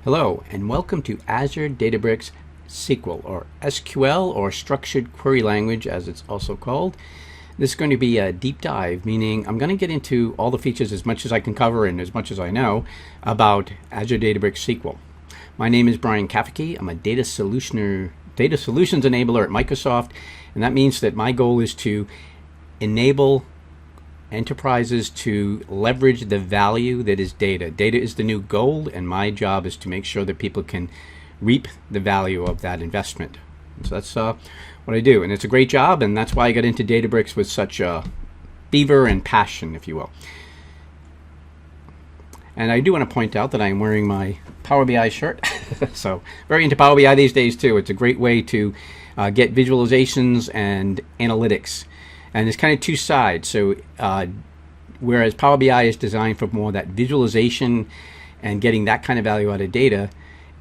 Hello and welcome to Azure Databricks SQL or SQL or Structured Query Language as it's also called. This is going to be a deep dive, meaning I'm going to get into all the features as much as I can cover and as much as I know about Azure Databricks SQL. My name is Brian Kafiki. I'm a data solutions enabler at Microsoft, and that means that my goal is to enable enterprises to leverage the value that is data. Data is the new gold, and my job is to make sure that people can reap the value of that investment. So that's what I do, and it's a great job, and that's why I got into Databricks with such fever and passion, if you will. And I do want to point out that I'm wearing my Power BI shirt. So very into Power BI these days too. It's a great way to get visualizations and analytics. And it's kind of two sides. So whereas Power BI is designed for more that visualization and getting that kind of value out of data,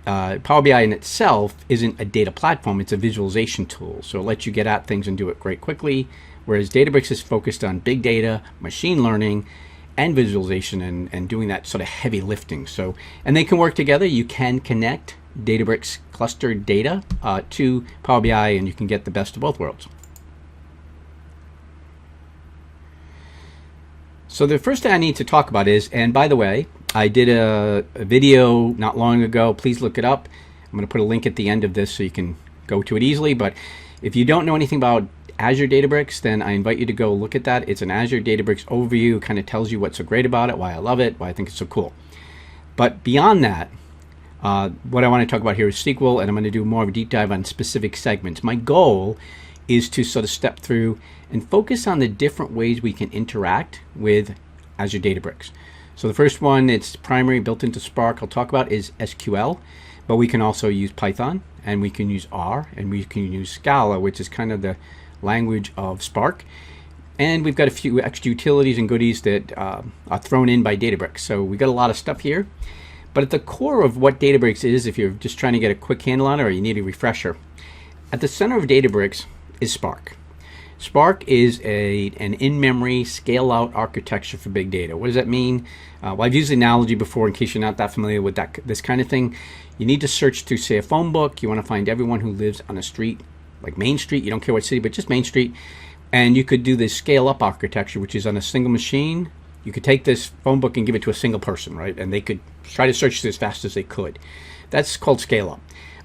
Power BI in itself isn't a data platform, it's a visualization tool. So it lets you get at things and do it great quickly, whereas Databricks is focused on big data, machine learning, and visualization and doing that sort of heavy lifting. So, and they can work together. You can connect Databricks clustered data to Power BI, and you can get the best of both worlds. So the first thing I need to talk about is, and by the way, I did a video not long ago. Please look it up. I'm going to put a link at the end of this so you can go to it easily. But if you don't know anything about Azure Databricks, then I invite you to go look at that. It's an Azure Databricks overview. It kind of tells you what's so great about it, why I love it, why I think it's so cool. But beyond that, what I want to talk about here is SQL, and I'm going to do more of a deep dive on specific segments. My goal is to sort of step through and focus on the different ways we can interact with Azure Databricks. So the first one, it's primary built into Spark, I'll talk about is SQL, but we can also use Python, and we can use R, and we can use Scala, which is kind of the language of Spark. And we've got a few extra utilities and goodies that are thrown in by Databricks. So we got a lot of stuff here. But at the core of what Databricks is, if you're just trying to get a quick handle on it or you need a refresher, at the center of Databricks is Spark. Spark is an in-memory, scale-out architecture for big data. What does that mean? Well, I've used the analogy before in case you're not that familiar with this kind of thing. You need to search through, say, a phone book. You want to find everyone who lives on a street, like Main Street. You don't care what city, but just Main Street. And you could do this scale-up architecture, which is on a single machine. You could take this phone book and give it to a single person, right? And they could try to search as fast as they could. That's called scale-up.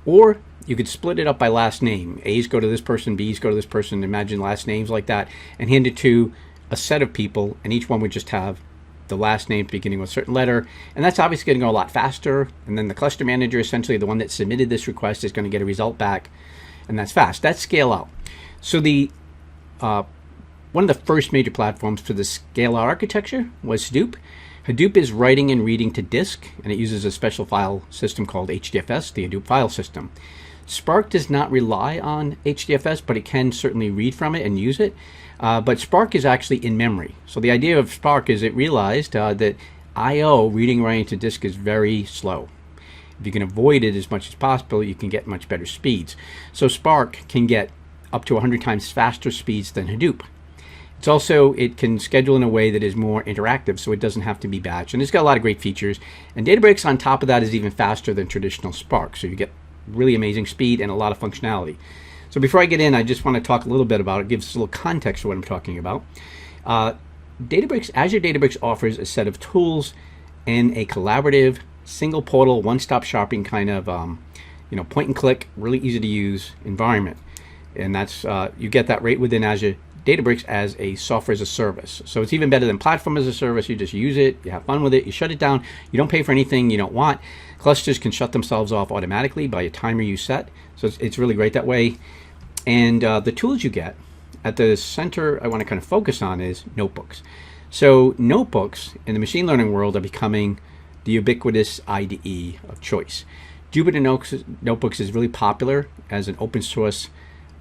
Or you could split it up by last name. A's go to this person, B's go to this person. Imagine last names like that, and hand it to a set of people, and each one would just have the last name beginning with a certain letter. And that's obviously going to go a lot faster. And then the cluster manager, essentially the one that submitted this request, is going to get a result back, and that's fast. That's scale out. So the one of the first major platforms for the scale out architecture was Hadoop. Hadoop is writing and reading to disk, and it uses a special file system called HDFS, the Hadoop file system. Spark does not rely on HDFS, but it can certainly read from it and use it. But Spark is actually in memory. So the idea of Spark is it realized that I/O, reading and writing to disk, is very slow. If you can avoid it as much as possible, you can get much better speeds. So Spark can get up to 100 times faster speeds than Hadoop. It's also, it can schedule in a way that is more interactive, so it doesn't have to be batch. And it's got a lot of great features. And Databricks on top of that is even faster than traditional Spark. So you get really amazing speed and a lot of functionality. So before I get in, I just want to talk a little bit about it, give us a little context to what I'm talking about. Azure Databricks offers a set of tools in a collaborative, single portal, one-stop shopping kind of point and click, really easy to use environment. And that's you get that right within Azure Databricks as a software as a service. So it's even better than platform as a service. You just use it, you have fun with it, you shut it down, you don't pay for anything you don't want. Clusters can shut themselves off automatically by a timer you set. So it's really great that way. And the tools you get at the center I want to kind of focus on is notebooks. So notebooks in the machine learning world are becoming the ubiquitous IDE of choice. Jupyter Notebooks is really popular as an open source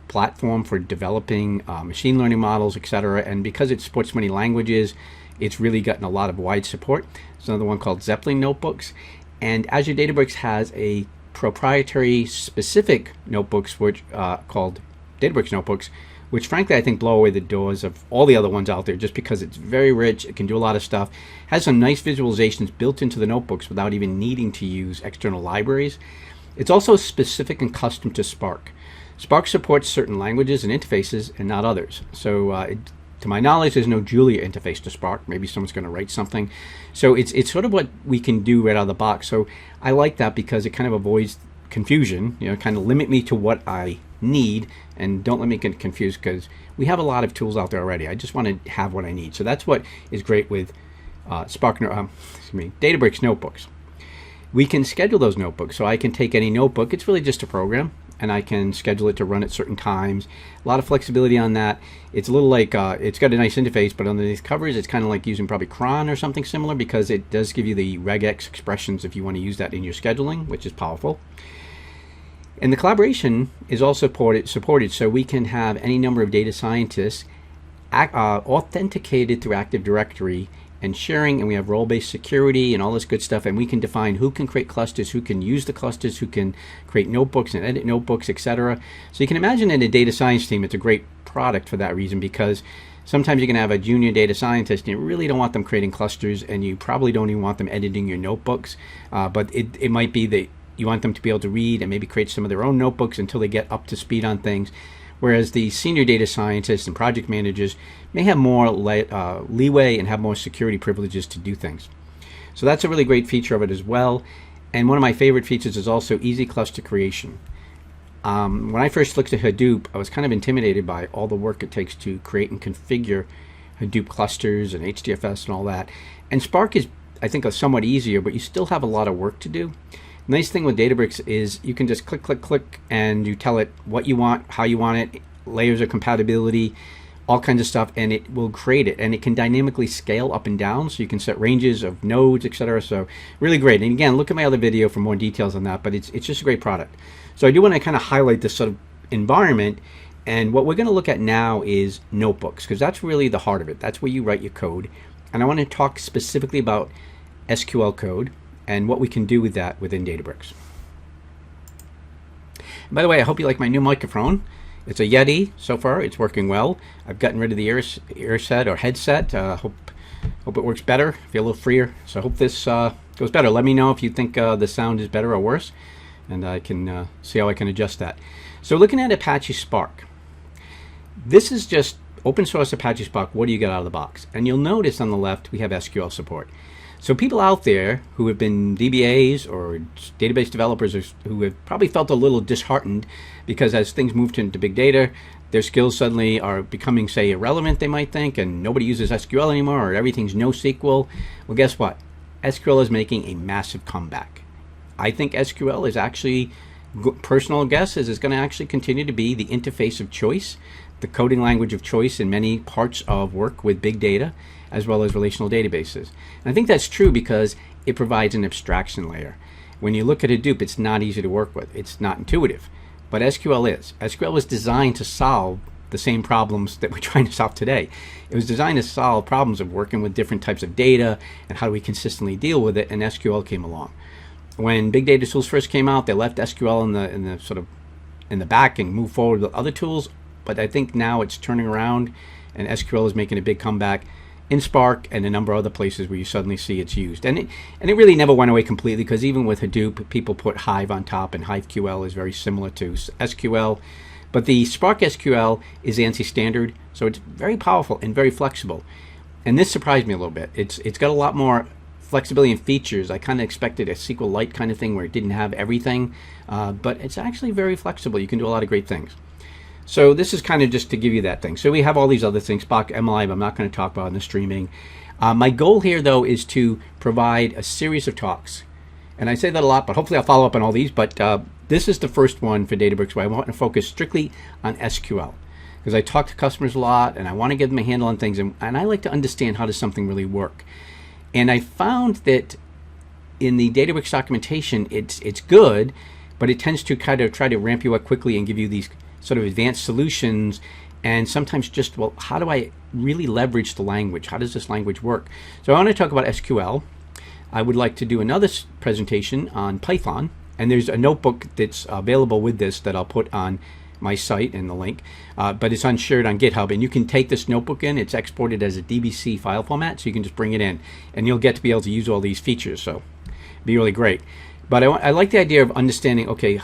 platform for developing machine learning models, etc. And because it supports many languages, it's really gotten a lot of wide support. There's another one called Zeppelin Notebooks. And Azure Databricks has a proprietary specific notebooks which called Databricks Notebooks, which frankly I think blow away the doors of all the other ones out there just because it's very rich, it can do a lot of stuff, has some nice visualizations built into the notebooks without even needing to use external libraries. It's also specific and custom to Spark. Spark supports certain languages and interfaces and not others. So to my knowledge, there's no Julia interface to Spark. Maybe someone's going to write something. So it's sort of what we can do right out of the box. So I like that because it kind of avoids confusion, kind of limit me to what I need and don't let me get confused because we have a lot of tools out there already. I just want to have what I need. So that's what is great with Databricks notebooks. We can schedule those notebooks. So I can take any notebook. It's really just a program, and I can schedule it to run at certain times. A lot of flexibility on that. It's a little like, it's got a nice interface, but underneath covers, it's kind of like using probably cron or something similar because it does give you the regex expressions if you want to use that in your scheduling, which is powerful. And the collaboration is also supported, so we can have any number of data scientists authenticated through Active Directory and sharing, and we have role-based security and all this good stuff, and we can define who can create clusters, who can use the clusters, who can create notebooks and edit notebooks, etc. So you can imagine in a data science team, it's a great product for that reason because sometimes you can have a junior data scientist and you really don't want them creating clusters and you probably don't even want them editing your notebooks, but it might be that you want them to be able to read and maybe create some of their own notebooks until they get up to speed on things. Whereas the senior data scientists and project managers may have more leeway and have more security privileges to do things. So that's a really great feature of it as well. And one of my favorite features is also easy cluster creation. When I first looked at Hadoop, I was kind of intimidated by all the work it takes to create and configure Hadoop clusters and HDFS and all that. And Spark is, I think, somewhat easier, but you still have a lot of work to do. Nice thing with Databricks is you can just click, and you tell it what you want, how you want it, layers of compatibility, all kinds of stuff, and it will create it. And it can dynamically scale up and down, so you can set ranges of nodes, etc. So really great. And again, look at my other video for more details on that, but it's just a great product. So I do want to kind of highlight this sort of environment, and what we're going to look at now is notebooks, because that's really the heart of it. That's where you write your code. And I want to talk specifically about SQL code and what we can do with that within Databricks. And by the way, I hope you like my new microphone. It's a Yeti so far. It's working well. I've gotten rid of the earset or headset. Hope it works better. Feel a little freer. So I hope this goes better. Let me know if you think the sound is better or worse, and I can see how I can adjust that. So looking at Apache Spark, this is just open source Apache Spark. What do you get out of the box? And you'll notice on the left we have SQL support. So people out there who have been DBAs or database developers who have probably felt a little disheartened because as things move into big data, their skills suddenly are becoming, say, irrelevant, they might think, and nobody uses SQL anymore, or everything's NoSQL. Well, guess what? SQL is making a massive comeback. I think SQL is actually, personal guess is going to actually continue to be the interface of choice, the coding language of choice in many parts of work with big data, as well as relational databases. And I think that's true because it provides an abstraction layer. When you look at Hadoop, it's not easy to work with. It's not intuitive, but SQL is. SQL was designed to solve the same problems that we're trying to solve today. It was designed to solve problems of working with different types of data and how do we consistently deal with it, and SQL came along. When big data tools first came out, they left SQL in the back and moved forward with other tools, but I think now it's turning around and SQL is making a big comeback in Spark and a number of other places where you suddenly see it's used. And it really never went away completely, because even with Hadoop, people put Hive on top, and HiveQL is very similar to SQL. But the Spark SQL is ANSI standard, so it's very powerful and very flexible. And this surprised me a little bit. It's got a lot more flexibility and features. I kind of expected a SQLite kind of thing where it didn't have everything, but it's actually very flexible. You can do a lot of great things. So this is kind of just to give you that thing. So we have all these other things, Spark MLive, I'm not going to talk about in the streaming. My goal here, though, is to provide a series of talks. And I say that a lot, but hopefully I'll follow up on all these. But this is the first one for Databricks where I want to focus strictly on SQL. Because I talk to customers a lot, and I want to give them a handle on things. And I like to understand how does something really work. And I found that in the Databricks documentation, it's good, but it tends to kind of try to ramp you up quickly and give you these sort of advanced solutions, and sometimes just, well, how do I really leverage the language? How does this language work? So I want to talk about SQL. I would like to do another presentation on Python, and there's a notebook that's available with this that I'll put on my site and the link, but it's unshared on GitHub, and you can take this notebook in. It's exported as a DBC file format, so you can just bring it in, and you'll get to be able to use all these features. So it'd be really great. But I like the idea of understanding, okay,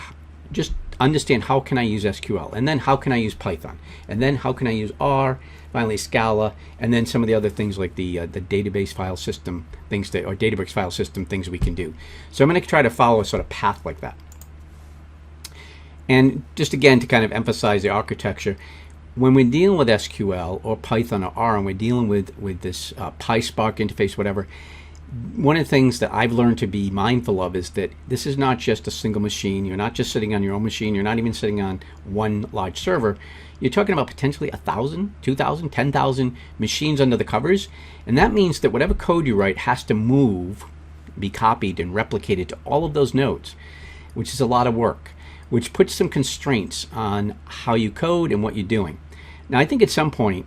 just understand how can I use SQL, and then how can I use Python, and then how can I use R, finally Scala, and then some of the other things like the database file system things or Databricks file system things we can do. So I'm going to try to follow a sort of path like that. And just again to kind of emphasize the architecture, when we're dealing with SQL or Python or R, and we're dealing with this PySpark interface, whatever, one of the things that I've learned to be mindful of is that this is not just a single machine. You're not just sitting on your own machine. You're not even sitting on one large server. You're talking about potentially 1,000, 2,000, 10,000 machines under the covers. And that means that whatever code you write has to move, be copied and replicated to all of those nodes, which is a lot of work, which puts some constraints on how you code and what you're doing. Now, I think at some point,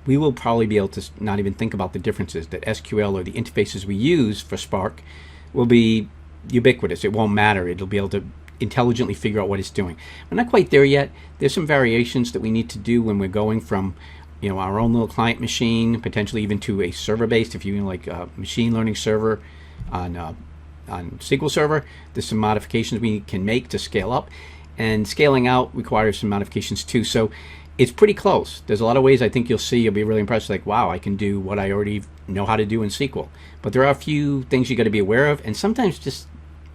we will probably be able to not even think about the differences, that SQL or the interfaces we use for Spark will be ubiquitous. It won't matter. It'll be able to intelligently figure out what it's doing. We're not quite there yet. There's some variations that we need to do when we're going from our own little client machine, potentially even to a server-based, if you like a machine learning server on SQL Server. There's some modifications we can make to scale up, and scaling out requires some modifications too. So it's pretty close. There's a lot of ways I think you'll be really impressed, like, wow, I can do what I already know how to do in SQL. But there are a few things you got to be aware of, and sometimes just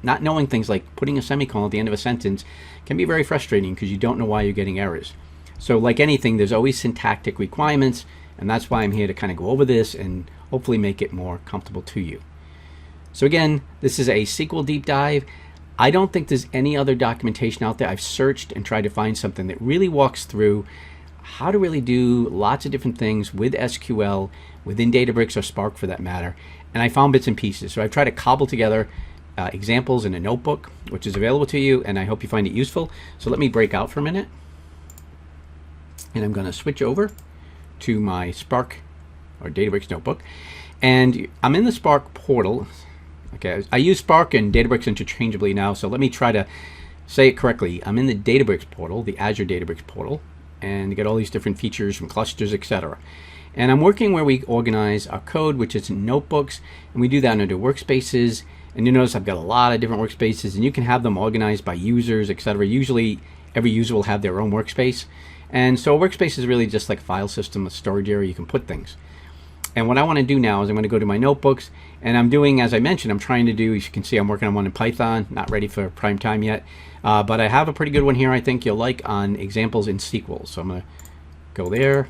not knowing things like putting a semicolon at the end of a sentence can be very frustrating because you don't know why you're getting errors. So like anything, there's always syntactic requirements, and that's why I'm here to kind of go over this and hopefully make it more comfortable to you. So again, this is a SQL deep dive. I don't think there's any other documentation out there. I've searched and tried to find something that really walks through how to really do lots of different things with SQL within Databricks or Spark for that matter. And I found bits and pieces. So I've tried to cobble together examples in a notebook, which is available to you, and I hope you find it useful. So let me break out for a minute. And I'm going to switch over to my Spark or Databricks notebook. And I'm in the Spark portal. Okay, I use Spark and Databricks interchangeably now, so let me try to say it correctly. I'm in the Databricks portal, the Azure Databricks portal, and you get all these different features from clusters, etc. And I'm working where we organize our code, which is in notebooks, and we do that under workspaces. And you notice I've got a lot of different workspaces, and you can have them organized by users, etc. Usually, every user will have their own workspace. And so a workspace is really just like a file system, a storage area you can put things. And what I want to do now is I'm going to go to my notebooks, and I'm doing, as I mentioned, I'm trying to do, as you can see, I'm working on one in Python, not ready for prime time yet, but I have a pretty good one here I think you'll like on examples in SQL. So I'm going to go there,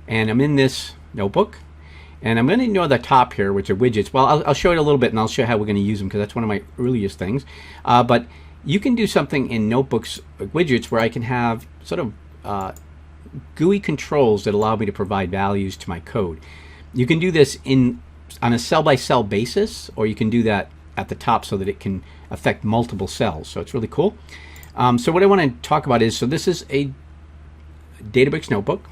and I'm in this notebook, and I'm going to ignore the top here, which are widgets. Well, I'll show it a little bit, and I'll show you how we're going to use them, because that's one of my earliest things. But you can do something in notebooks, widgets, where I can have sort of GUI controls that allow me to provide values to my code. You can do this on a cell-by-cell basis, or you can do that at the top so that it can affect multiple cells. So it's really cool. So what I want to talk about is, so this is a Databricks notebook,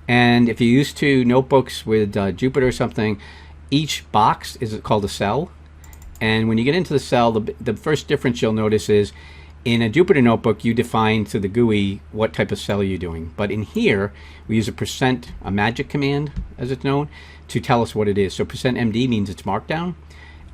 and if you're used to notebooks with Jupyter or something, each box is called a cell. And when you get into the cell, the first difference you'll notice is in a Jupyter notebook, you define to the GUI what type of cell you're doing. But in here, we use a magic command, as it's known, to tell us what it is. So %md means it's markdown.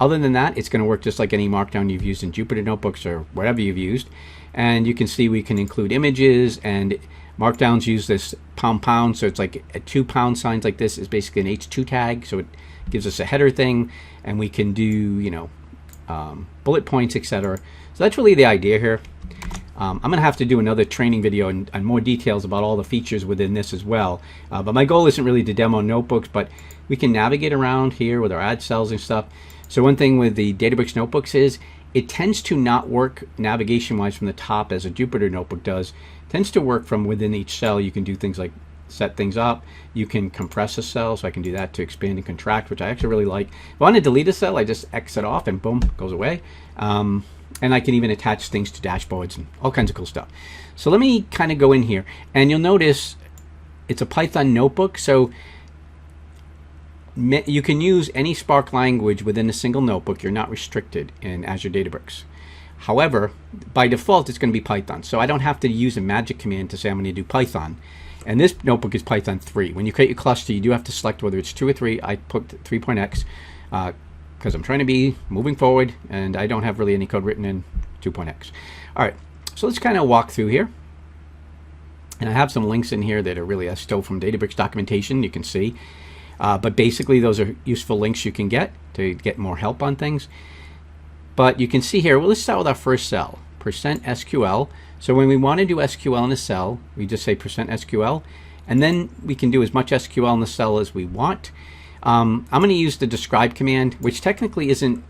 Other than that, it's going to work just like any markdown you've used in Jupyter notebooks or whatever you've used. And you can see we can include images, and markdowns use this pound. So it's like a 2 pound signs like this is basically an H2 tag. So it gives us a header thing, and we can do, bullet points, etc. So that's really the idea here. I'm going to have to do another training video and more details about all the features within this as well. But my goal isn't really to demo notebooks, but we can navigate around here with our add cells and stuff. So one thing with the Databricks notebooks is it tends to not work navigation-wise from the top as a Jupyter notebook does. It tends to work from within each cell. You can do things like set things up. You can compress a cell, so I can do that to expand and contract, which I actually really like. If I want to delete a cell, I just X it off and boom, goes away. And I can even attach things to dashboards and all kinds of cool stuff. So let me kind of go in here, and you'll notice it's a Python notebook, so you can use any Spark language within a single notebook. You're not restricted in Azure Databricks. However, by default, it's going to be Python. So I don't have to use a magic command to say I'm going to do Python. And this notebook is Python 3. When you create your cluster, you do have to select whether it's 2 or 3. I put 3.x because I'm trying to be moving forward, and I don't have really any code written in 2.x. All right, so let's kind of walk through here. And I have some links in here that are really I stole from Databricks documentation, you can see. But basically, those are useful links you can get to get more help on things. But you can see here, well, let's start with our first cell, %SQL. So when we want to do SQL in a cell, we just say %SQL, and then we can do as much SQL in the cell as we want. I'm going to use the describe command, which technically isn't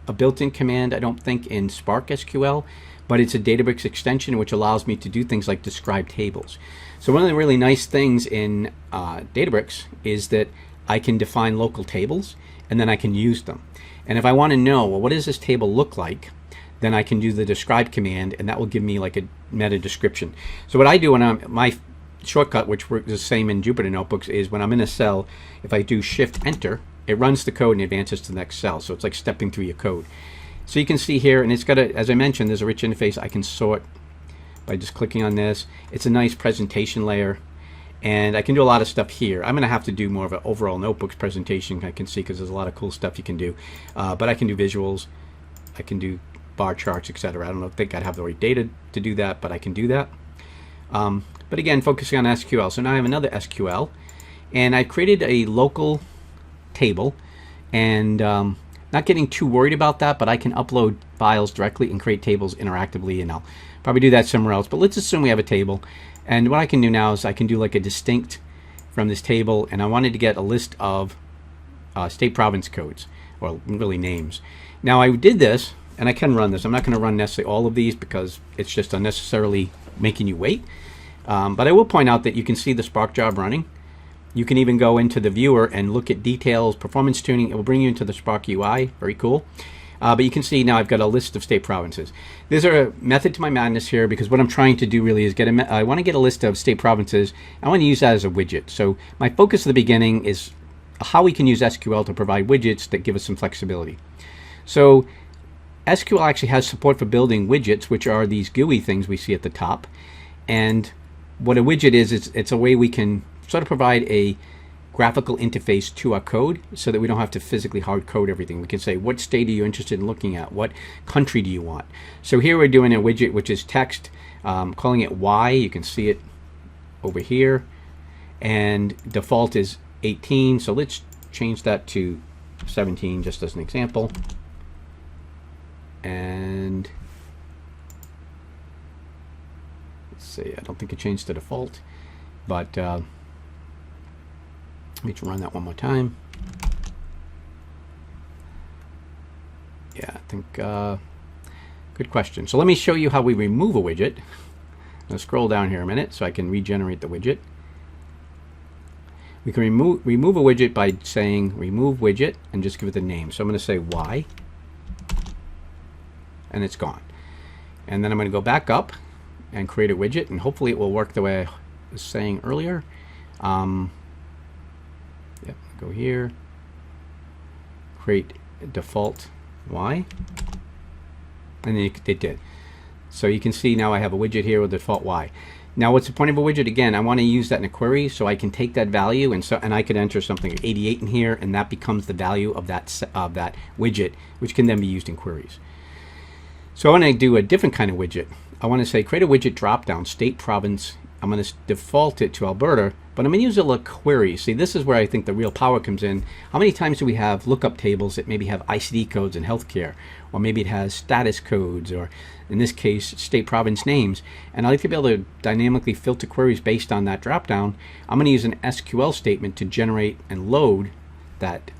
a built-in command, I don't think, in Spark SQL, but it's a Databricks extension which allows me to do things like describe tables. So one of the really nice things in Databricks is that I can define local tables, and then I can use them. And if I want to know, well, what does this table look like, then I can do the describe command, and that will give me like a meta description. So what I do when my shortcut, which works the same in Jupyter Notebooks, is when I'm in a cell, if I do Shift Enter, it runs the code and advances to the next cell. So it's like stepping through your code. So you can see here, and it's got a, as I mentioned, there's a rich interface. I can sort by just clicking on this. It's a nice presentation layer. And I can do a lot of stuff here. I'm going to have to do more of an overall notebooks presentation, I can see, because there's a lot of cool stuff you can do. But I can do visuals, I can do bar charts, etc. I don't think I'd have the right data to do that, but I can do that. But again, focusing on SQL. So now I have another SQL, and I created a local table, and not getting too worried about that, but I can upload files directly and create tables interactively, and I'll probably do that somewhere else. But let's assume we have a table. And what I can do now is I can do like a distinct from this table, and I wanted to get a list of state province codes, or really names. Now I did this, and I can run this. I'm not going to run necessarily all of these because it's just unnecessarily making you wait. But I will point out that you can see the Spark job running. You can even go into the viewer and look at details, performance tuning. It will bring you into the Spark UI. Very cool. But you can see now I've got a list of state provinces. There's a method to my madness here, because what I'm trying to do really is I want to get a list of state provinces. I want to use that as a widget. So my focus at the beginning is how we can use SQL to provide widgets that give us some flexibility. So SQL actually has support for building widgets, which are these GUI things we see at the top. And what a widget is, it's a way we can sort of provide a graphical interface to our code so that we don't have to physically hard code everything. We can say, what state are you interested in looking at? What country do you want? So here we're doing a widget which is text, calling it Y. You can see it over here. And default is 18. So let's change that to 17 just as an example. And let's see, I don't think it changed to default, but let me run that one more time. Yeah, I think, good question. So let me show you how we remove a widget. I'll scroll down here a minute so I can regenerate the widget. We can remove a widget by saying remove widget and just give it the name. So I'm going to say Y, and it's gone. And then I'm going to go back up and create a widget, and hopefully it will work the way I was saying earlier. Yep, go here, create default Y, and then it did. So you can see now I have a widget here with default Y. Now what's the point of a widget? Again, I want to use that in a query, so I can take that value and I could enter something like 88 in here, and that becomes the value of that widget, which can then be used in queries. So I want to do a different kind of widget. I want to say create a widget dropdown, state province. I'm going to default it to Alberta, but I'm going to use a query. See, this is where I think the real power comes in. How many times do we have lookup tables that maybe have ICD codes in healthcare, or maybe it has status codes, or in this case, state province names? And I like to be able to dynamically filter queries based on that dropdown. I'm going to use an SQL statement to generate and load that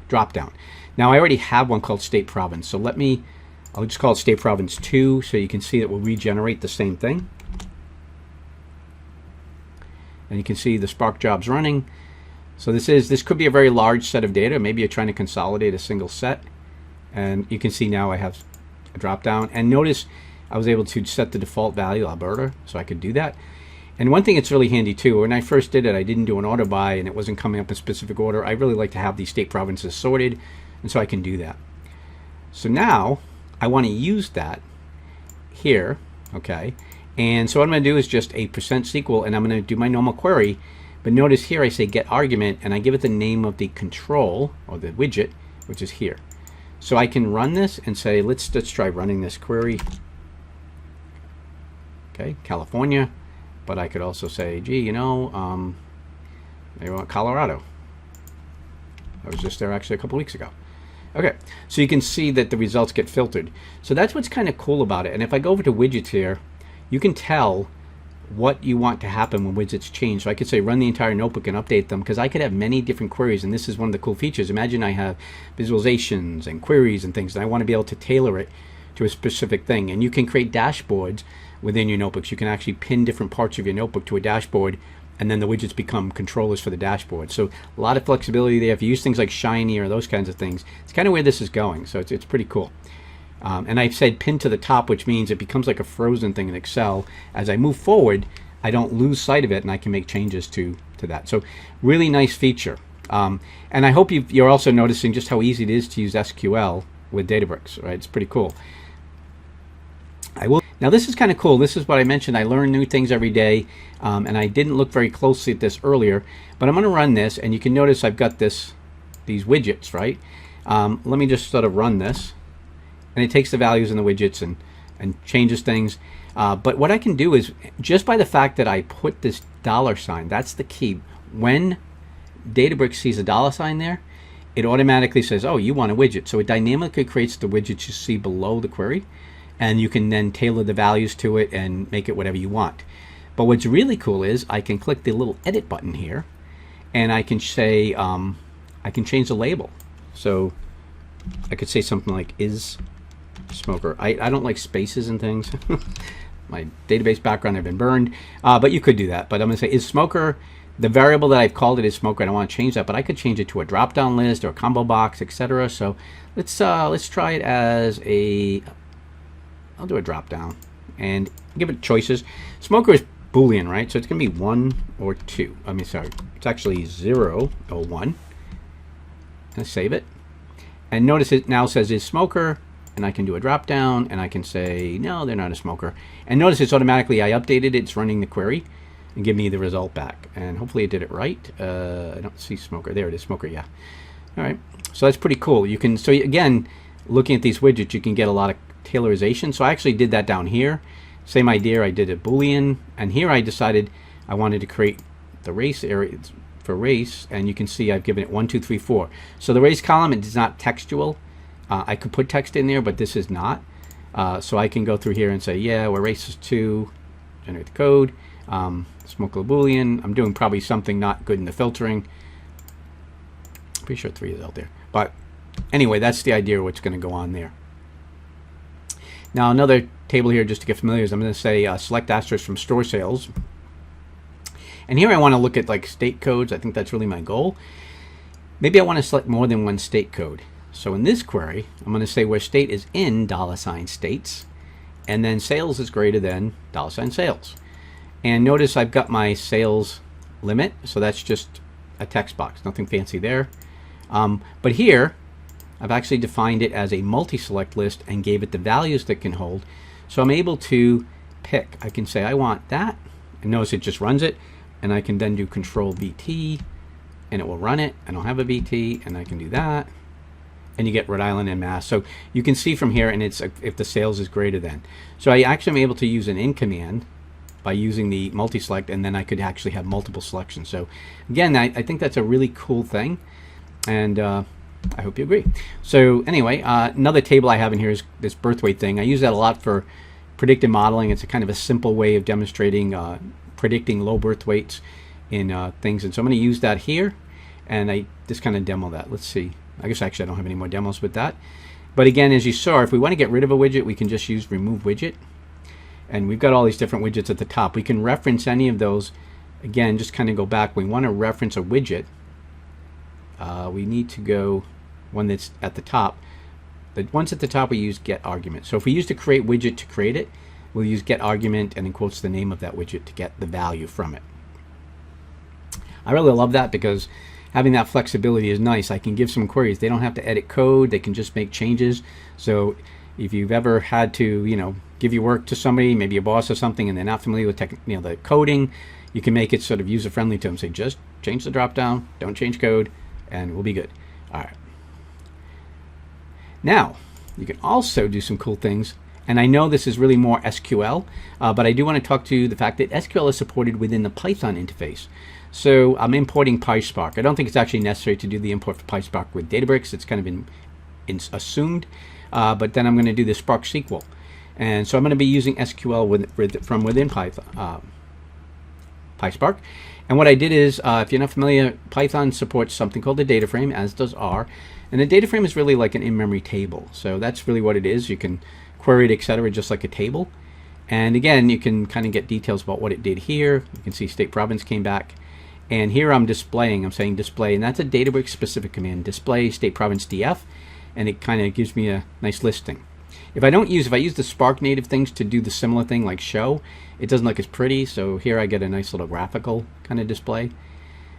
dropdown. Now I already have one called state province, so I'll just call it state province 2, so you can see that we'll regenerate the same thing. And you can see the Spark jobs running. So this could be a very large set of data. Maybe you're trying to consolidate a single set. And you can see now I have a drop down. And notice I was able to set the default value Alberta, so I could do that. And one thing that's really handy too, when I first did it, I didn't do an order by and it wasn't coming up in specific order. I really like to have these state provinces sorted, and so I can do that. So now I want to use that here, okay? And so what I'm going to do is just a %SQL, and I'm going to do my normal query. But notice here I say get argument, and I give it the name of the control, or the widget, which is here. So I can run this and say, let's try running this query. Okay, California. But I could also say, gee, you know, they want Colorado. I was just there actually a couple weeks ago. Okay, so you can see that the results get filtered. So that's what's kind of cool about it. And if I go over to widgets here, you can tell what you want to happen when widgets change. So I could say run the entire notebook and update them, because I could have many different queries, and this is one of the cool features. Imagine I have visualizations and queries and things, and I want to be able to tailor it to a specific thing. And you can create dashboards within your notebooks. You can actually pin different parts of your notebook to a dashboard, and then the widgets become controllers for the dashboard. So a lot of flexibility there. If you use things like Shiny or those kinds of things, it's kind of where this is going. So it's pretty cool. And I've said pin to the top, which means it becomes like a frozen thing in Excel. As I move forward, I don't lose sight of it, and I can make changes to that. So really nice feature. And I hope you're also noticing just how easy it is to use SQL with Databricks, right? It's pretty cool. Now this is kind of cool. This is what I mentioned. I learn new things every day, and I didn't look very closely at this earlier, but I'm going to run this, and you can notice I've got these widgets, right? Let me just sort of run this, and it takes the values in the widgets and changes things. But what I can do is, just by the fact that I put this $sign, that's the key. When Databricks sees a $sign there, it automatically says, oh, you want a widget. So it dynamically creates the widgets you see below the query, and you can then tailor the values to it and make it whatever you want. But what's really cool is I can click the little edit button here, and I can say, I can change the label. So I could say something like is smoker. I don't like spaces and things. My database background have been burned, but you could do that. But I'm going to say is smoker. The variable that I've called it is smoker. I don't want to change that, but I could change it to a drop-down list or a combo box, etc. So let's try it as a. I'll do a drop-down and give it choices. Smoker is Boolean, right? So it's going to be 1 or 2. I mean, sorry, it's actually 0 or 1. And save it. And notice it now says is smoker. And I can do a drop down, and I can say no, they're not a smoker. And notice it's automatically, I updated it, it's running the query and give me the result back. And hopefully it did it right. I don't see smoker. There it is, smoker, yeah. All right, so that's pretty cool. You can, so again, looking at these widgets, you can get a lot of tailorization. So I actually did that down here. Same idea, I did a Boolean, and here I decided I wanted to create the race area for race, and you can see I've given it 1, 2, 3, 4. So the race column, it is not textual. I could put text in there, but this is not. So I can go through here and say, yeah, we're racist 2, generate the code, smoke a Boolean. I'm doing probably something not good in the filtering. Pretty sure 3 is out there. But anyway, that's the idea of what's going to go on there. Now another table here just to get familiar is I'm going to say select asterisk from store sales. And here I want to look at like state codes. I think that's really my goal. Maybe I want to select more than one state code. So in this query, I'm going to say where state is in $states, and then sales is greater than $sales. And notice I've got my sales limit, so that's just a text box, nothing fancy there. But here, I've actually defined it as a multi-select list and gave it the values that can hold. So I'm able to pick. I can say I want that, and notice it just runs it, and I can then do Control VT, and it will run it. I don't have a VT, and I can do that. And you get Rhode Island and Mass. So you can see from here, and it's if the sales is greater than. So I actually am able to use an in command by using the multi-select, and then I could actually have multiple selections. So again, I think that's a really cool thing, and I hope you agree. So anyway, another table I have in here is this Birthweight thing. I use that a lot for predictive modeling. It's a kind of a simple way of demonstrating predicting low birth weights in things. And so I'm going to use that here, and I just kind of demo that. Let's see. I guess actually I don't have any more demos with that. But again, as you saw, if we want to get rid of a widget, we can just use remove widget. And we've got all these different widgets at the top. We can reference any of those. Again, just kind of go back. We want to reference a widget. We need to go one that's at the top. The ones at the top, we use get argument. So if we use to create widget to create it, we'll use get argument and in quotes the name of that widget to get the value from it. I really love that because having that flexibility is nice. I can give some queries. They don't have to edit code. They can just make changes. So if you've ever had to, give your work to somebody, maybe a boss or something, and they're not familiar with the coding, you can make it sort of user-friendly to them. Say, just change the drop-down, don't change code, and we'll be good. All right. Now, you can also do some cool things. And I know this is really more SQL, but I do want to talk to the fact that SQL is supported within the Python interface. So I'm importing PySpark. I don't think it's actually necessary to do the import for PySpark with Databricks. It's kind of assumed. But then I'm going to do the Spark SQL. And so I'm going to be using SQL from within Python, PySpark. And what I did is, if you're not familiar, Python supports something called a data frame, as does R. And a data frame is really like an in-memory table. So that's really what it is. You can query it, etc., just like a table. And again, you can kind of get details about what it did here. You can see state province came back. And here I'm saying display, and that's a Databricks specific command, display state province df, and it kind of gives me a nice listing. If I use the Spark native things to do the similar thing like show, it doesn't look as pretty. So here I get a nice little graphical kind of display.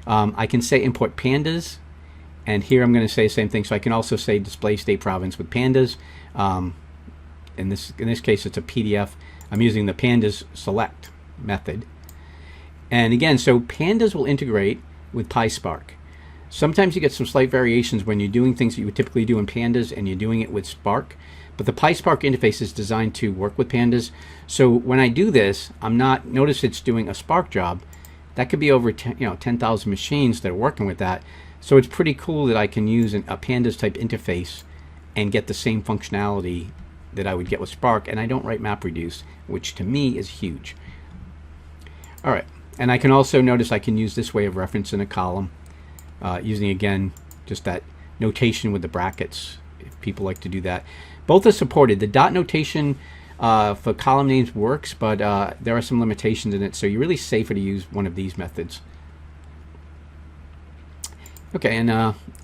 I can say import pandas, and here I'm going to say the same thing. So I can also say display state province with pandas. In this case, it's a PDF. I'm using the pandas select method. And again, so pandas will integrate with PySpark. Sometimes you get some slight variations when you're doing things that you would typically do in pandas and you're doing it with Spark. But the PySpark interface is designed to work with pandas. So when I do this, notice it's doing a Spark job. That could be over 10,000 machines that are working with that. So it's pretty cool that I can use a pandas type interface and get the same functionality that I would get with Spark, and I don't write MapReduce, which to me is huge. All right, and I can also notice I can use this way of reference in a column, using again just that notation with the brackets, if people like to do that. Both are supported. The dot notation for column names works, but there are some limitations in it, so you're really safer to use one of these methods. Okay, and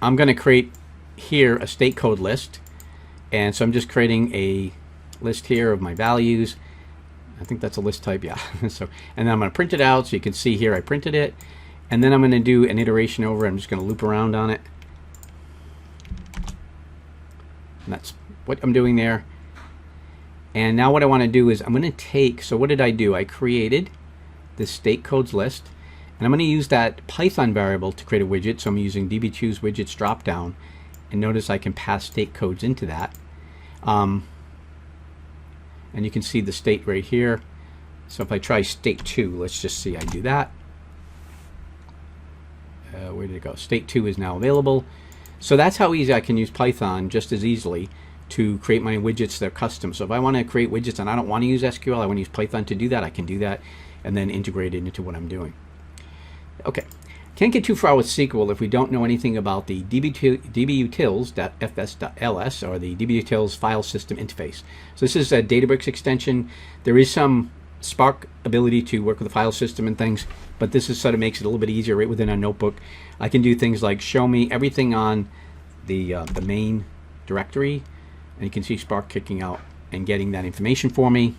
I'm going to create here a state code list. And so I'm just creating a list here of my values. I think that's a list type, yeah. And then I'm going to print it out so you can see here I printed it. And then I'm going to do an iteration over. I'm just going to loop around on it. And that's what I'm doing there. And now what I want to do is I'm going to so what did I do? I created this state codes list. And I'm going to use that Python variable to create a widget. So I'm using db2's widgets dropdown. And notice I can pass state codes into that. And you can see the state right here. So if I try state 2, let's just see I do that. Where did it go? State 2 is now available. So that's how easy I can use Python just as easily to create my widgets that are custom. So if I want to create widgets and I don't want to use SQL, I want to use Python to do that, I can do that and then integrate it into what I'm doing. Okay. Can't get too far with SQL if we don't know anything about the dbutils.fs.ls or the dbutils file system interface. So this is a Databricks extension. There is some Spark ability to work with the file system and things, but this is sort of makes it a little bit easier right within our notebook. I can do things like show me everything on the main directory, and you can see Spark kicking out and getting that information for me.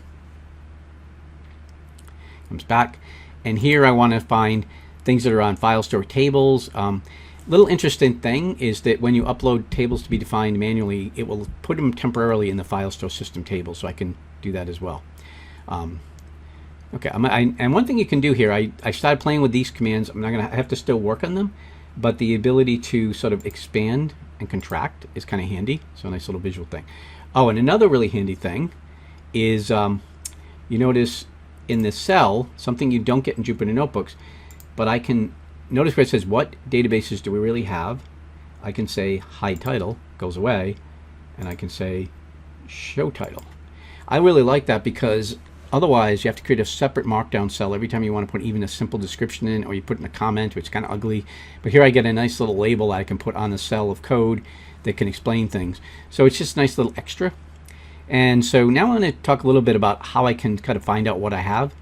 Comes back, and here I want to find things that are on file store tables. Little interesting thing is that when you upload tables to be defined manually, it will put them temporarily in the file store system table, so I can do that as well. Okay, and one thing you can do here, I started playing with these commands. I'm not going to have to still work on them, but the ability to sort of expand and contract is kind of handy. So a nice little visual thing. Oh, and another really handy thing is you notice in this cell, something you don't get in Jupyter Notebooks, but I can notice where it says what databases do we really have. I can say hide title, goes away, and I can say show title. I really like that because otherwise you have to create a separate markdown cell every time you want to put even a simple description in, or you put in a comment, which is kind of ugly. But here I get a nice little label that I can put on the cell of code that can explain things. So it's just a nice little extra. And so now I'm going to talk a little bit about how I can kind of find out what I have.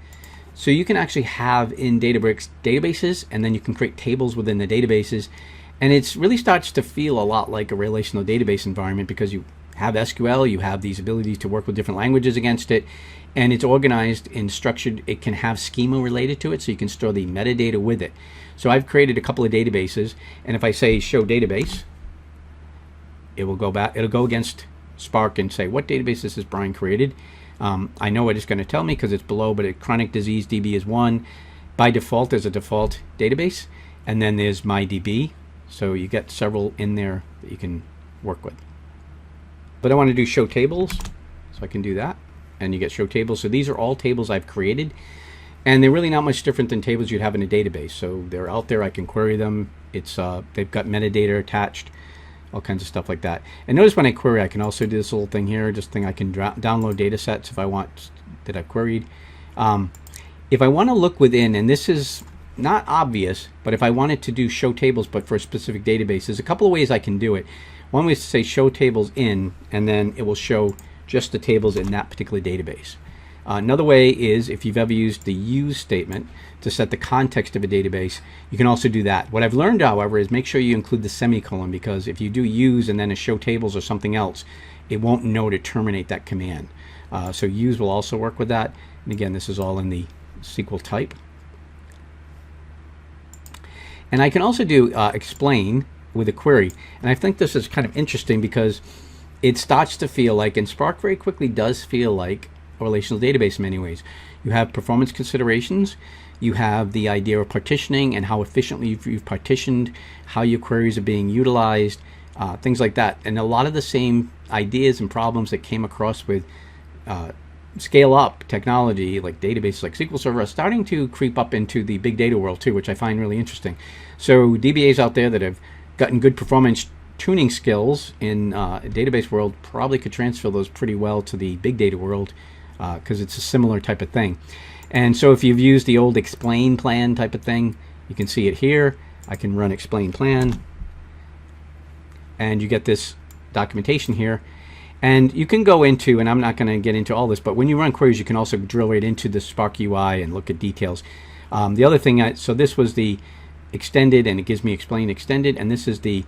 So you can actually have in Databricks databases, and then you can create tables within the databases. And it really starts to feel a lot like a relational database environment because you have SQL, you have these abilities to work with different languages against it, and it's organized and structured. It can have schema related to it, so you can store the metadata with it. So I've created a couple of databases, and if I say show database, it will go back. It'll go against Spark and say what databases has Brian created. I know what it's going to tell me because it's below, but chronic disease DB is one. By default, there's a default database, and then there's MyDB. So you get several in there that you can work with. But I want to do show tables, so I can do that. And you get show tables. So these are all tables I've created, and they're really not much different than tables you'd have in a database. So they're out there. I can query them. It's they've got metadata attached, all kinds of stuff like that. And notice when I query, I can also do this little thing here. Just thing I can download datasets if I want that I've queried. If I want to look within, and this is not obvious, but if I wanted to do show tables but for a specific database, there's a couple of ways I can do it. One way is to say show tables in, and then it will show just the tables in that particular database. Another way is if you've ever used the use statement to set the context of a database, you can also do that. What I've learned, however, is make sure you include the semicolon, because if you do use and then a show tables or something else, it won't know to terminate that command. So use will also work with that. And again, this is all in the SQL type. And I can also do explain with a query. And I think this is kind of interesting because it starts to feel like, and Spark very quickly does feel like a relational database in many ways. You have performance considerations, you have the idea of partitioning and how efficiently you've partitioned, how your queries are being utilized, things like that. And a lot of the same ideas and problems that came across with scale up technology like databases like SQL Server are starting to creep up into the big data world too, which I find really interesting. So DBAs out there that have gotten good performance tuning skills in database world probably could transfer those pretty well to the big data world, because it's a similar type of thing. And so if you've used the old explain plan type of thing, you can see it here. I can run explain plan, and you get this documentation here. And you can go into, and I'm not going to get into all this, but when you run queries, you can also drill right into the Spark UI and look at details. The other thing, so this was the extended, and it gives me explain extended, and this is the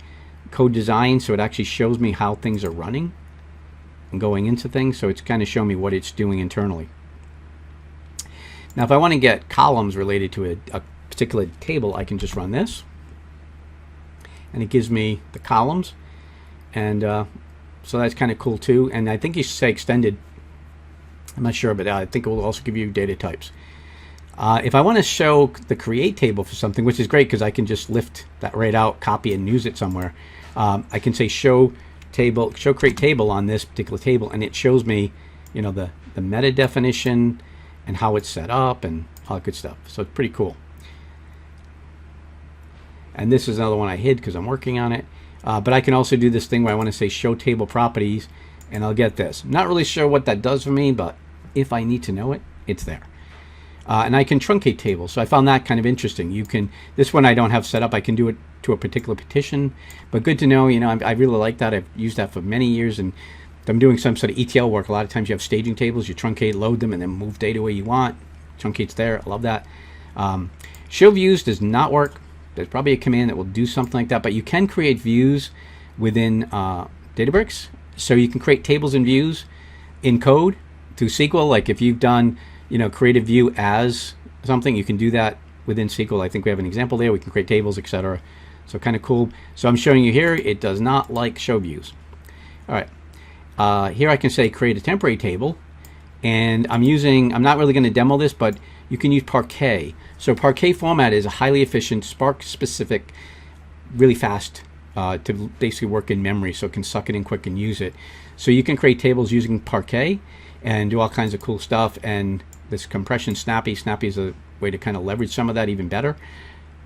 code design, so it actually shows me how things are running and going into things, so it's kind of showing me what it's doing internally. Now if I want to get columns related to a particular table, I can just run this, and it gives me the columns, and so that's kind of cool too. And I think you should say extended, I'm not sure, but I think it will also give you data types. If I want to show the create table for something, which is great because I can just lift that right out, copy and use it somewhere, I can say show table, show create table on this particular table, and it shows me, you know, the meta definition and how it's set up and all that good stuff. So it's pretty cool. And this is another one I hid because I'm working on it. But I can also do this thing where I want to say show table properties, and I'll get this. I'm not really sure what that does for me, but if I need to know it, it's there. And I can truncate tables, so I found that kind of interesting. You can, this one I don't have set up. I can do it to a particular petition, but good to know. You know, I really like that. I've used that for many years, and if I'm doing some sort of ETL work, a lot of times you have staging tables. You truncate, load them, and then move data where you want. Truncate's there. I love that. Show views does not work. There's probably a command that will do something like that, but you can create views within Databricks. So you can create tables and views in code through SQL. Like if you've done, you know, create a view as something, you can do that within SQL. I think we have an example there. We can create tables, etc. So kind of cool. So I'm showing you here, it does not like show views. All right. Here I can say create a temporary table, and I'm not really going to demo this, but you can use Parquet. So Parquet format is a highly efficient, Spark specific, really fast to basically work in memory, so it can suck it in quick and use it. So you can create tables using Parquet and do all kinds of cool stuff. And this compression Snappy is a way to kind of leverage some of that even better.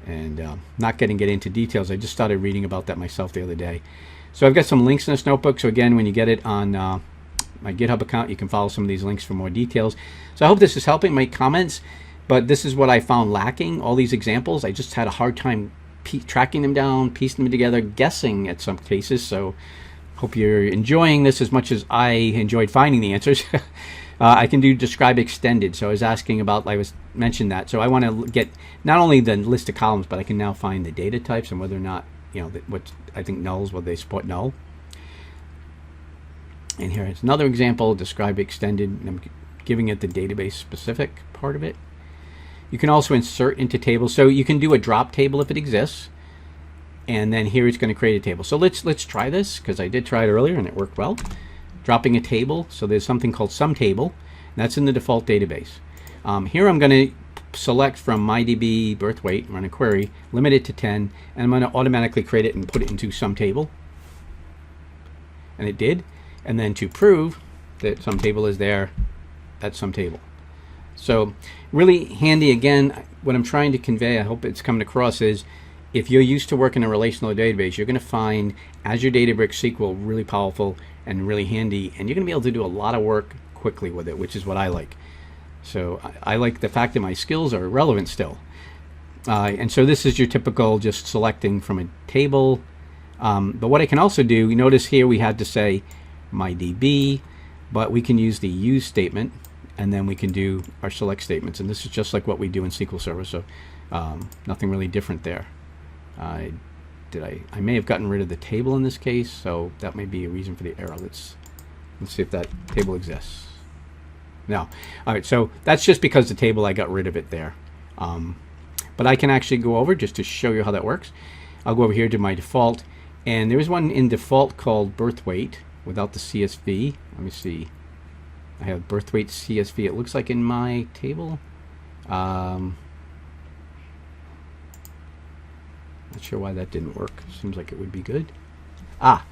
And not get into details. I just started reading about that myself the other day. So I've got some links in this notebook. So again, when you get it on my GitHub account, you can follow some of these links for more details. So I hope this is helping. Make comments. But this is what I found lacking, all these examples. I just had a hard time tracking them down, piecing them together, guessing at some cases. So hope you're enjoying this as much as I enjoyed finding the answers. I can do describe extended. So I was asking about, mentioned that. So I want to get not only the list of columns, but I can now find the data types and whether or not, you know, what I think nulls, whether they support null. And here is another example, describe extended, and I'm giving it the database specific part of it. You can also insert into tables. So you can do a drop table if it exists. And then here it's going to create a table. So let's try this, because I did try it earlier and it worked well. Dropping a table. So there's something called sum table. That's in the default database. Here I'm going to select from MyDB Birthweight, run a query, limit it to 10, and I'm going to automatically create it and put it into sum table. And it did. And then to prove that sum table is there, that's sum table. So really handy. Again, what I'm trying to convey, I hope it's coming across, is if you're used to working in a relational database, you're going to find Azure Databricks SQL really powerful and really handy, and you're going to be able to do a lot of work quickly with it, which is what I like. So I like the fact that my skills are relevant still. And so this is your typical just selecting from a table. But what I can also do, you notice here we had to say MyDB, but we can use the use statement, and then we can do our select statements. And this is just like what we do in SQL Server, so nothing really different there. I may have gotten rid of the table in this case, so that may be a reason for the error. Let's see if that table exists. No. All right, so that's just because the table, I got rid of it there. But I can actually go over just to show you how that works. I'll go over here to my default, and there is one in default called Birthweight without the CSV. Let me see. I have Birthweight CSV. It looks like in my table. Not sure why that didn't work. Seems like it would be good. I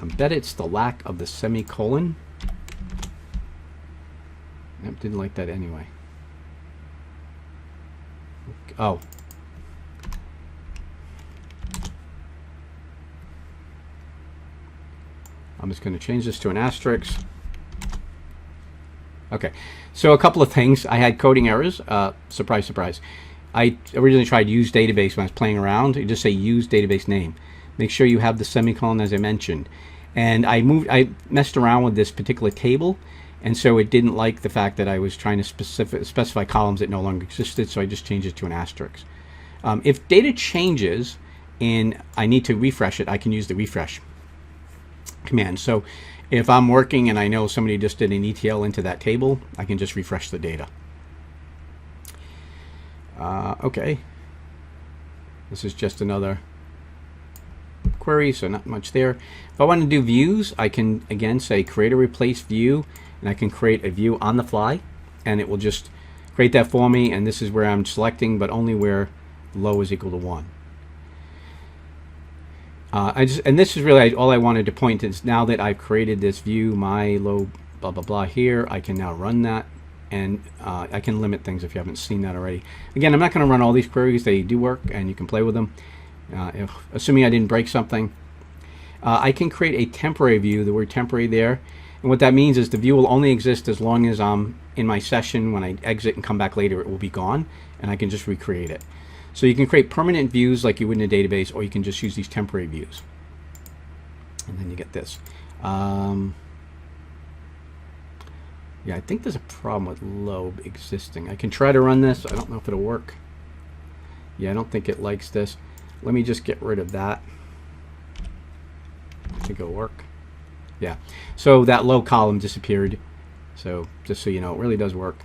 bet it's the lack of the semicolon. Nope, didn't like that anyway. Oh. I'm just going to change this to an asterisk. Okay, so a couple of things. I had coding errors. Surprise, surprise. I originally tried use database when I was playing around. You just say use database name. Make sure you have the semicolon as I mentioned. And I messed around with this particular table, and so it didn't like the fact that I was trying to specify columns that no longer existed, so I just changed it to an asterisk. If data changes and I need to refresh it, I can use the refresh command. So if I'm working and I know somebody just did an ETL into that table, I can just refresh the data. Okay, this is just another query, so not much there. If I want to do views, I can again say create a replace view, and I can create a view on the fly, and it will just create that for me. And this is where I'm selecting, but only where low is equal to 1. And this is really all I wanted to point is now that I've created this view, my low blah blah blah here, I can now run that, and I can limit things if you haven't seen that already. Again, I'm not going to run all these queries. They do work, and you can play with them. Assuming I didn't break something, I can create a temporary view. The word temporary there, and what that means is the view will only exist as long as I'm in my session. When I exit and come back later, it will be gone, and I can just recreate it. So you can create permanent views like you would in a database, or you can just use these temporary views. And then you get this. Yeah, I think there's a problem with lobe existing. I can try to run this. I don't know if it'll work. Yeah, I don't think it likes this. Let me just get rid of that. I think it'll work. Yeah, so that low column disappeared. So just so you know, it really does work.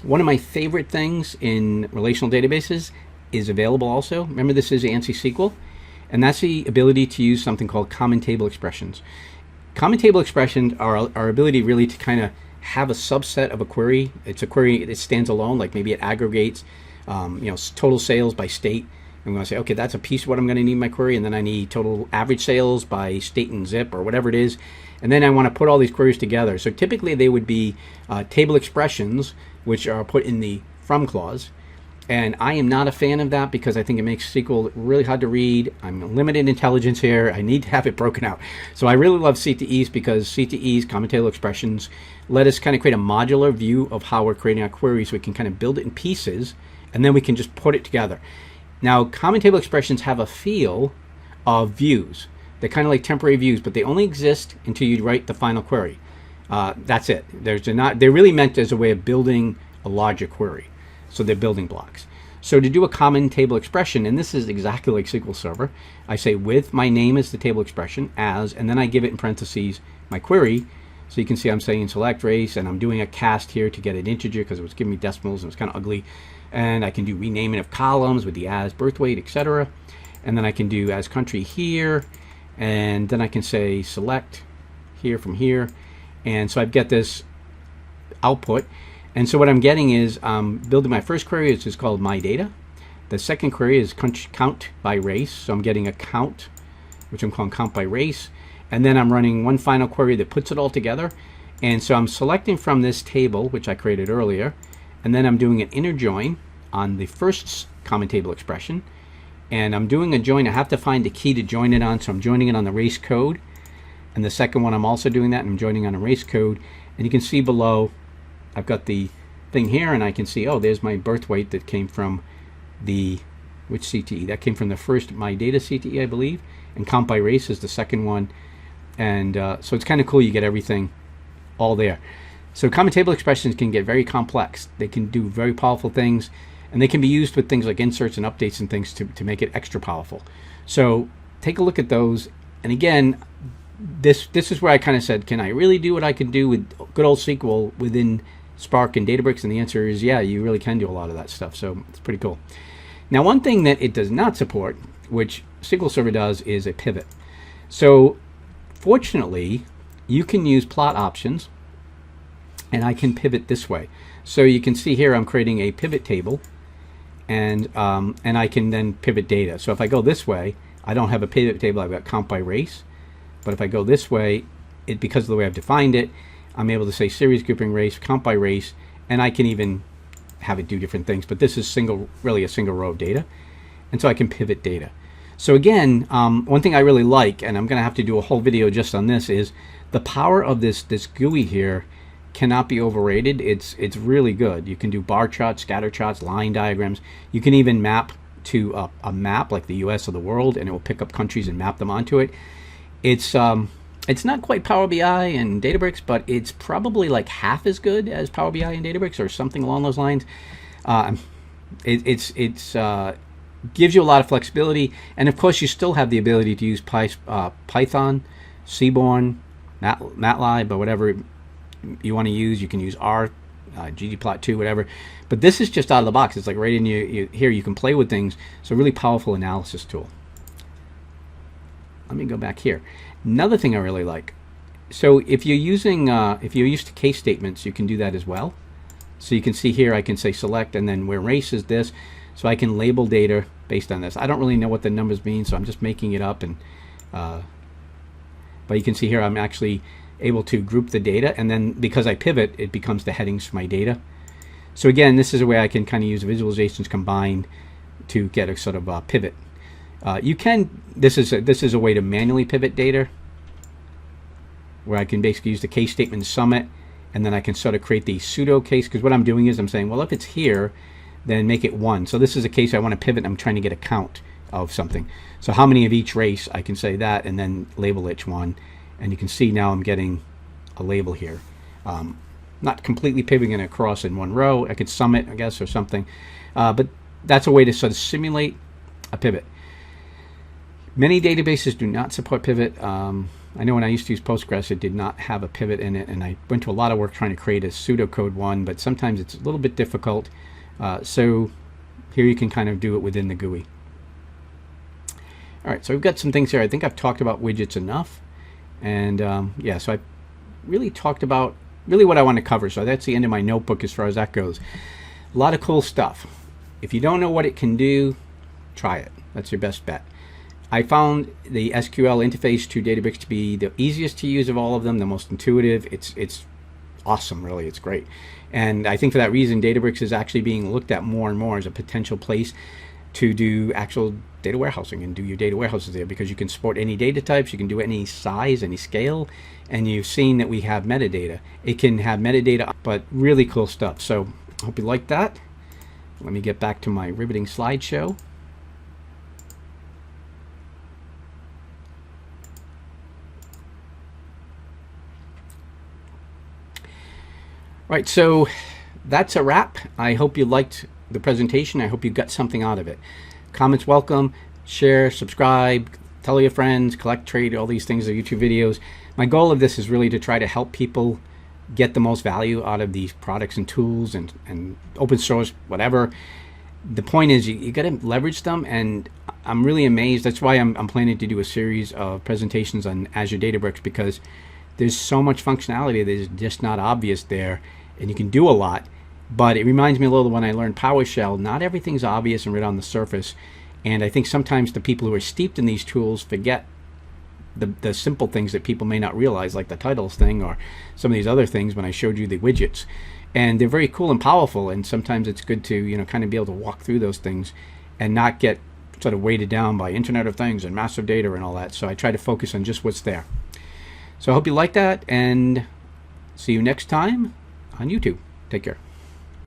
One of my favorite things in relational databases is available also. Remember, this is ANSI SQL, and that's the ability to use something called common table expressions. Common table expressions are our ability really to kind of have a subset of a query. It's a query that stands alone, like maybe it aggregates total sales by state. I'm going to say, okay, that's a piece of what I'm going to need in my query, and then I need total average sales by state and zip or whatever it is. And then I want to put all these queries together. So typically they would be table expressions, which are put in the from clause. And I am not a fan of that because I think it makes SQL really hard to read. I'm limited intelligence here. I need to have it broken out. So I really love CTEs because CTEs, common table expressions, let us kind of create a modular view of how we're creating our queries. So we can kind of build it in pieces, and then we can just put it together. Now, common table expressions have a feel of views. They're kind of like temporary views, but they only exist until you write the final query. That's it. They're really meant as a way of building a larger query. So they're building blocks. So to do a common table expression, and this is exactly like SQL Server, I say with my name is the table expression, as, and then I give it in parentheses my query. So you can see I'm saying select race, and I'm doing a cast here to get an integer because it was giving me decimals and it was kind of ugly. And I can do renaming of columns with the as, birthweight, etc. And then I can do as country here, and then I can say select here from here. And so I get this output. And so what I'm getting is building my first query, which is called my data. The second query is count by race. So I'm getting a count, which I'm calling count by race. And then I'm running one final query that puts it all together. And so I'm selecting from this table, which I created earlier. And then I'm doing an inner join on the first common table expression. And I'm doing a join. I have to find the key to join it on. So I'm joining it on the race code. And the second one, I'm also doing that. And I'm joining on a race code. And you can see below, I've got the thing here, and I can see, oh, there's my birth weight that came from the, which CTE? That came from the first my data CTE, I believe. And count by race is the second one. And so it's kind of cool. You get everything all there. So common table expressions can get very complex. They can do very powerful things, and they can be used with things like inserts and updates and things to make it extra powerful. So take a look at those. And again, this is where I kind of said, can I really do what I can do with good old SQL within Spark and Databricks? And the answer is, yeah, you really can do a lot of that stuff. So it's pretty cool. Now, one thing that it does not support, which SQL Server does, is a pivot. So fortunately, you can use plot options, and I can pivot this way. So you can see here I'm creating a pivot table, and I can then pivot data. So if I go this way, I don't have a pivot table. I've got count by race. But if I go this way, because of the way I've defined it, I'm able to say series grouping race, count by race, and I can even have it do different things. But this is really a single row of data, and so I can pivot data. So again, one thing I really like, and I'm going to have to do a whole video just on this, is the power of this GUI here cannot be overrated. It's really good. You can do bar charts, scatter charts, line diagrams. You can even map to a map like the US or the world, and it will pick up countries and map them onto it. It's not quite Power BI and Databricks, but it's probably like half as good as Power BI and Databricks or something along those lines. It gives you a lot of flexibility, and of course you still have the ability to use Python, Seaborn, MATLAB, or whatever you want to use. You can use R, ggplot2, whatever. But this is just out of the box. It's like right in here. You can play with things. So really powerful analysis tool. Let me go back here. Another thing I really like. So if you're using, if you're used to case statements, you can do that as well. So you can see here, I can say select, and then where race is this. So I can label data based on this. I don't really know what the numbers mean, so I'm just making it up. And but you can see here, I'm actually able to group the data, and then because I pivot, it becomes the headings for my data. So again, this is a way I can kind of use visualizations combined to get a sort of pivot. You can. This is a way to manually pivot data, where I can basically use the case statement and sum it, and then I can sort of create the pseudo case. Because what I'm doing is I'm saying, well, if it's here, then make it 1. So this is a case I want to pivot. I'm trying to get a count of something. So how many of each race? I can say that, and then label each one. And you can see now I'm getting a label here. Not completely pivoting it across in one row. I could sum it, I guess, or something. But that's a way to sort of simulate a pivot. Many databases do not support pivot. I know when I used to use Postgres, it did not have a pivot in it, and I went to a lot of work trying to create a pseudocode one, but sometimes it's a little bit difficult. So here you can kind of do it within the GUI. All right, so we've got some things here. I think I've talked about widgets enough. And yeah, so I really talked about really what I want to cover. So that's the end of my notebook as far as that goes. A lot of cool stuff. If you don't know what it can do, try it. That's your best bet. I found the SQL interface to Databricks to be the easiest to use of all of them, the most intuitive. It's awesome, really. It's great. And I think for that reason, Databricks is actually being looked at more and more as a potential place to do actual data warehousing and do your data warehouses there, because you can support any data types, you can do any size, any scale, and you've seen that we have metadata. It can have metadata, but really cool stuff. So I hope you like that. Let me get back to my riveting slideshow. Right, so that's a wrap. I hope you liked the presentation. I hope you got something out of it. Comments welcome. Share, subscribe, tell your friends, collect, trade, all these things are YouTube videos. My goal of this is really to try to help people get the most value out of these products and tools and open source, whatever. The point is you got to leverage them, and I'm really amazed. That's why I'm planning to do a series of presentations on Azure Databricks, because there's so much functionality that is just not obvious there, and you can do a lot. But it reminds me a little of when I learned PowerShell. Not everything's obvious and right on the surface, and I think sometimes the people who are steeped in these tools forget the simple things that people may not realize, like the titles thing or some of these other things when I showed you the widgets. And they're very cool and powerful, and sometimes it's good to kind of be able to walk through those things and not get sort of weighted down by Internet of Things and massive data and all that. So I try to focus on just what's there. So I hope you like that, and see you next time on YouTube. Take care.